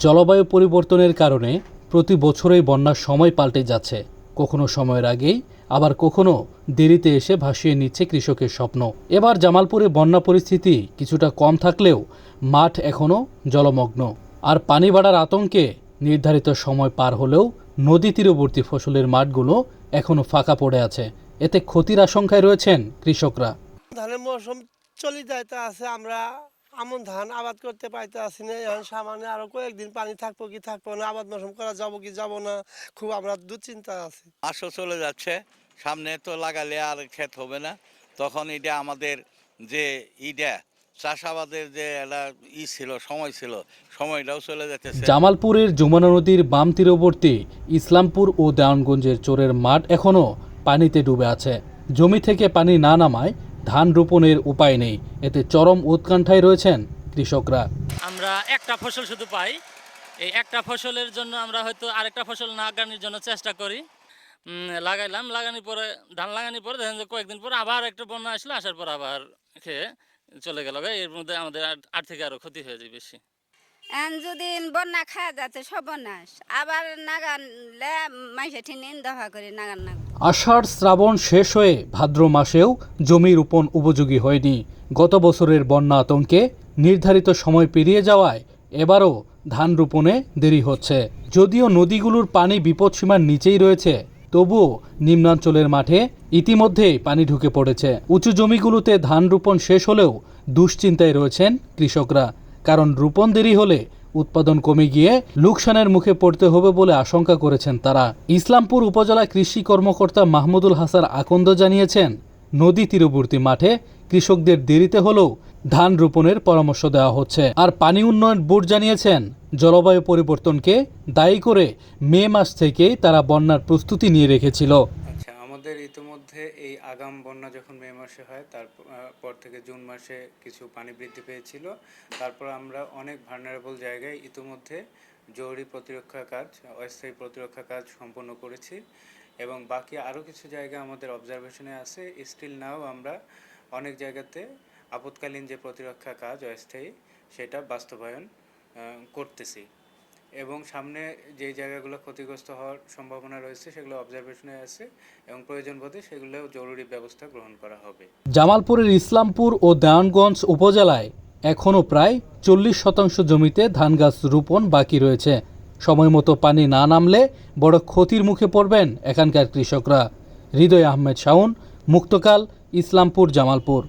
জলবায়ু পরিবর্তনের কারণে প্রতি বছরই বন্যার সময় পাল্টে যাচ্ছে। কখনো সময়ের আগেই, আবার কখনো দেরিতে এসে ভাসিয়ে নিচ্ছে কৃষকের স্বপ্ন। এবার জামালপুরে বন্যা পরিস্থিতি কিছুটা কম থাকলেও মাঠ এখনও জলমগ্ন। আর পানি বাড়ার আতঙ্কে নির্ধারিত সময় পার হলেও নদী তীরবর্তী ফসলের মাঠগুলো এখনও ফাঁকা পড়ে আছে। এতে ক্ষতির আশঙ্কায় রয়েছেন কৃষকরা। ধানের মৌসুম চলে যাইতে আছে, আমরা আমন ধান আবাদ করতে পাইতে আসি না। এখন সামান্য আরো কয়েকদিন পানি থাকবো কি থাকবো না, আবাদ মৌসুম করা যাবো কি যাবো না, খুব আমরা দুশ্চিন্তায় আছি। মাসও চলে যাচ্ছে, সামনে তো লাগালে আর ক্ষেত হবে না। তখন এটা আমাদের যে চাষাবাদের যে একটা ছিল, সময় ছিল, সময়টাও চলে যাচ্ছে। জামালপুরের যমুনা নদীর বাম তীরবর্তী ইসলামপুর ও দেওয়ানগঞ্জের চরের মাঠ এখনও পানিতে ডুবে আছে। জমি থেকে পানি না নামায় ধান রোপণের উপায় নেই। এতে চরম উৎকণ্ঠায় রয়েছেন কৃষকরা। আমরা একটা ফসল শুধু পাই, এই একটা ফসলের জন্য আমরা হয়তো আরেকটা ফসল না লাগানোর জন্য চেষ্টা করি। লাগাইলাম, লাগানোর পরে ধান লাগানোর পরে দেখেন যে কয়েকদিন পরে আবার একটা বন্যা আসলো, আসার পর আবার খেয়ে চলে গেল। এর মধ্যে আমাদের আর্থিক আরও ক্ষতি হয়ে যায় বেশি। যদি বন্যা খাওয়া যাচ্ছে সর্বনাশ, আবার নাগানলে মাইসে ঠিনিন দফা করে নাগান না। আষাঢ় শ্রাবণ শেষ হয়ে ভাদ্র মাসেও জমি রোপণ উপযোগী হয়নি। গত বছরের বন্যা আতঙ্কে নির্ধারিত সময় পেরিয়ে যাওয়ায় এবারও ধান রোপণে দেরি হচ্ছে। যদিও নদীগুলোর পানি বিপদসীমার নিচেই রয়েছে, তবুও নিম্নাঞ্চলের মাঠে ইতিমধ্যেই পানি ঢুকে পড়েছে। উঁচু জমিগুলোতে ধান রোপণ শেষ হলেও দুশ্চিন্তায় রয়েছেন কৃষকরা। কারণ রোপণ দেরি হলে উৎপাদন কমে গিয়ে লোকসানের মুখে পড়তে হবে বলে আশঙ্কা করেছেন তারা। ইসলামপুর উপজেলা কৃষি কর্মকর্তা মাহমুদুল হাসান আকন্দ জানিয়েছেন, নদী তীরবর্তী মাঠে কৃষকদের দেরিতে হলেও ধান রোপণের পরামর্শ দেওয়া হচ্ছে। আর পানি উন্নয়ন বোর্ড জানিয়েছেন, জলবায়ু পরিবর্তনকে দায়ী করে মে মাস থেকেই তারা বন্যার প্রস্তুতি নিয়ে রেখেছিল। আমাদের ইতিমধ্যে এই আগাম বন্যা যখন মে মাসে হয়, তারপর থেকে জুন মাসে কিছু পানি বৃদ্ধি পেয়েছিল। তারপর আমরা অনেক ভালনারেবল জায়গায় ইতিমধ্যে জরুরি প্রতিরক্ষা কাজ, অস্থায়ী প্রতিরক্ষা কাজ সম্পন্ন করেছি এবং বাকি আরও কিছু জায়গা আমাদের অবজারভেশনে আছে। স্টিল নাও আমরা অনেক জায়গাতে আপৎকালীন যে প্রতিরক্ষা কাজ অস্থায়ী, সেটা বাস্তবায়ন করতেছি এবং সামনে যে জায়গাগুলো ক্ষতিগ্রস্ত হওয়ার সম্ভাবনা রয়েছে সেগুলো অবজারভেশনে আছে এবং প্রয়োজন বোধে সেগুলোও জরুরি ব্যবস্থা গ্রহণ করা হবে। জামালপুরের ইসলামপুর ও দেওয়ানগঞ্জ উপজেলায় এখনও প্রায় 40% জমিতে ধান গাছ রোপণ বাকি রয়েছে। সময়মতো পানি না নামলে বড় ক্ষতির মুখে পড়বেন এখানকার কৃষকরা। হৃদয় আহমেদ শাওন, মুক্তকাল, ইসলামপুর, জামালপুর।